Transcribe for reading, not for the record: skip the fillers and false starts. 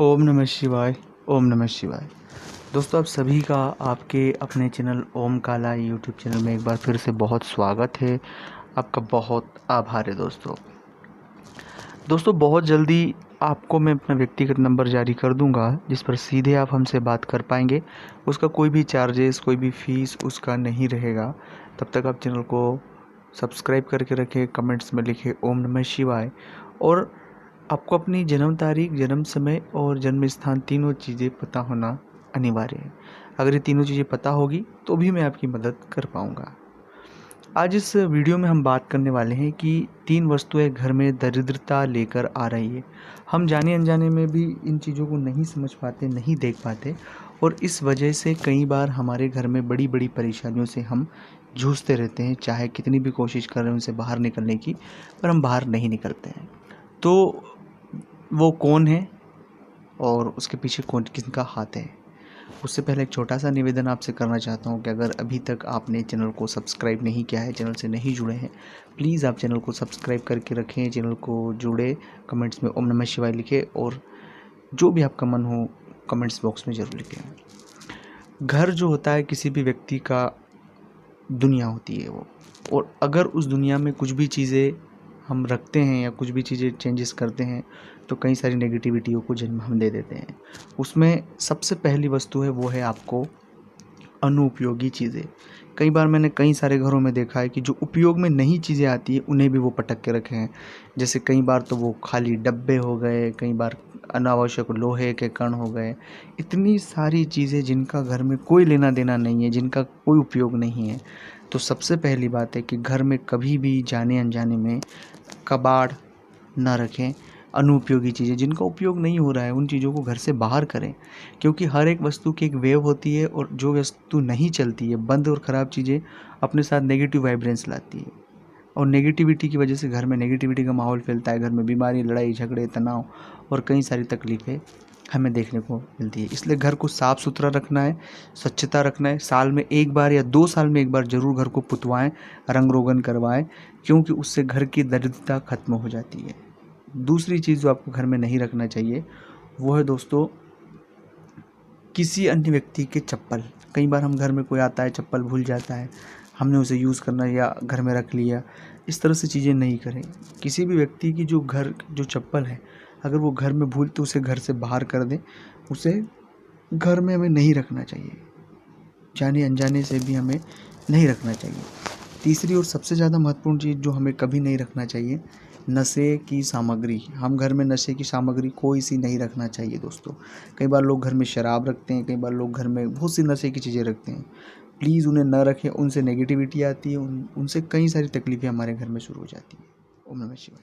ओम नमः शिवाय। ओम नमः शिवाय। दोस्तों, आप सभी का आपके अपने चैनल ओम काला यूट्यूब चैनल में एक बार फिर से बहुत स्वागत है। आपका बहुत आभार है दोस्तों, बहुत जल्दी आपको मैं अपना व्यक्तिगत नंबर जारी कर दूंगा, जिस पर सीधे आप हमसे बात कर पाएंगे। उसका कोई भी चार्जेस, कोई भी फीस उसका नहीं रहेगा। तब तक आप चैनल को सब्सक्राइब करके रखें, कमेंट्स में लिखें ओम नमः शिवाय। और आपको अपनी जन्म तारीख, जन्म समय और जन्म स्थान तीनों चीज़ें पता होना अनिवार्य है। अगर ये तीनों चीज़ें पता होगी तो भी मैं आपकी मदद कर पाऊँगा। आज इस वीडियो में हम बात करने वाले हैं कि 3 वस्तुएं घर में दरिद्रता लेकर आ रही है। हम जाने अनजाने में भी इन चीज़ों को नहीं समझ पाते, नहीं देख पाते, और इस वजह से कई बार हमारे घर में बड़ी बड़ी परेशानियों से हम जूझते रहते हैं। चाहे कितनी भी कोशिश कर रहे हैं उनसे बाहर निकलने की, पर हम बाहर नहीं निकलते हैं। तो वो कौन है और उसके पीछे कौन किसका हाथ है? उससे पहले एक छोटा सा निवेदन आपसे करना चाहता हूँ कि अगर अभी तक आपने चैनल को सब्सक्राइब नहीं किया है, चैनल से नहीं जुड़े हैं, प्लीज़ आप चैनल को सब्सक्राइब करके रखें, चैनल को जुड़े, कमेंट्स में ओम नमः शिवाय लिखें और जो भी आपका मन हो कमेंट्स बॉक्स में ज़रूर लिखें। घर जो होता है किसी भी व्यक्ति का दुनिया होती है वो, और अगर उस दुनिया में कुछ भी चीज़ें हम रखते हैं या कुछ भी चीज़ें चेंजेस करते हैं तो कई सारी नेगेटिविटियों को जन्म हम दे देते हैं। उसमें सबसे पहली वस्तु है वो है आपको अनुपयोगी चीज़ें। कई बार मैंने कई सारे घरों में देखा है कि जो उपयोग में नहीं चीज़ें आती है उन्हें भी वो पटक के रखे हैं। जैसे कई बार तो वो खाली डब्बे हो गए, कई बार अनावश्यक लोहे के कण हो गए। इतनी सारी चीज़ें जिनका घर में कोई लेना देना नहीं है, जिनका कोई उपयोग नहीं है। तो सबसे पहली बात है कि घर में कभी भी जाने अनजाने में कबाड़ ना रखें। अनुपयोगी चीज़ें जिनका उपयोग नहीं हो रहा है उन चीज़ों को घर से बाहर करें, क्योंकि हर एक वस्तु की एक वेव होती है और जो वस्तु नहीं चलती है, बंद और ख़राब चीज़ें अपने साथ नेगेटिव वाइब्रेंस लाती है, और नेगेटिविटी की वजह से घर में नेगेटिविटी का माहौल फैलता है। घर में बीमारी, लड़ाई झगड़े, तनाव और कई सारी तकलीफ़ें हमें देखने को मिलती है। इसलिए घर को साफ़ सुथरा रखना है, स्वच्छता रखना है। साल में एक बार या 2 साल में एक बार ज़रूर घर को पुतवाएं, रंग रोगन करवाएं, क्योंकि उससे घर की दरिद्रता खत्म हो जाती है। दूसरी चीज़ जो आपको घर में नहीं रखना चाहिए वो है दोस्तों किसी अन्य व्यक्ति के चप्पल। कई बार हम घर में कोई आता है, चप्पल भूल जाता है, हमने उसे यूज़ करना या घर में रख लिया। इस तरह से चीज़ें नहीं करें। किसी भी व्यक्ति की जो चप्पल है, अगर वो घर में भूल तो उसे घर से बाहर कर दें। उसे घर में हमें नहीं रखना चाहिए, जाने अनजाने से भी हमें नहीं रखना चाहिए। तीसरी और सबसे ज़्यादा महत्वपूर्ण चीज़ जो हमें कभी नहीं रखना चाहिए, नशे की सामग्री। हम घर में नशे की सामग्री कोई सी नहीं रखना चाहिए दोस्तों। कई बार लोग घर में शराब रखते हैं, कई बार लोग घर में बहुत सी नशे की चीज़ें रखते हैं। प्लीज़ उन्हें न रखें, उनसे नेगेटिविटी आती है, उनसे कई सारी तकलीफ़ें हमारे घर में शुरू हो जाती हैं। ओम नमः शिवाय।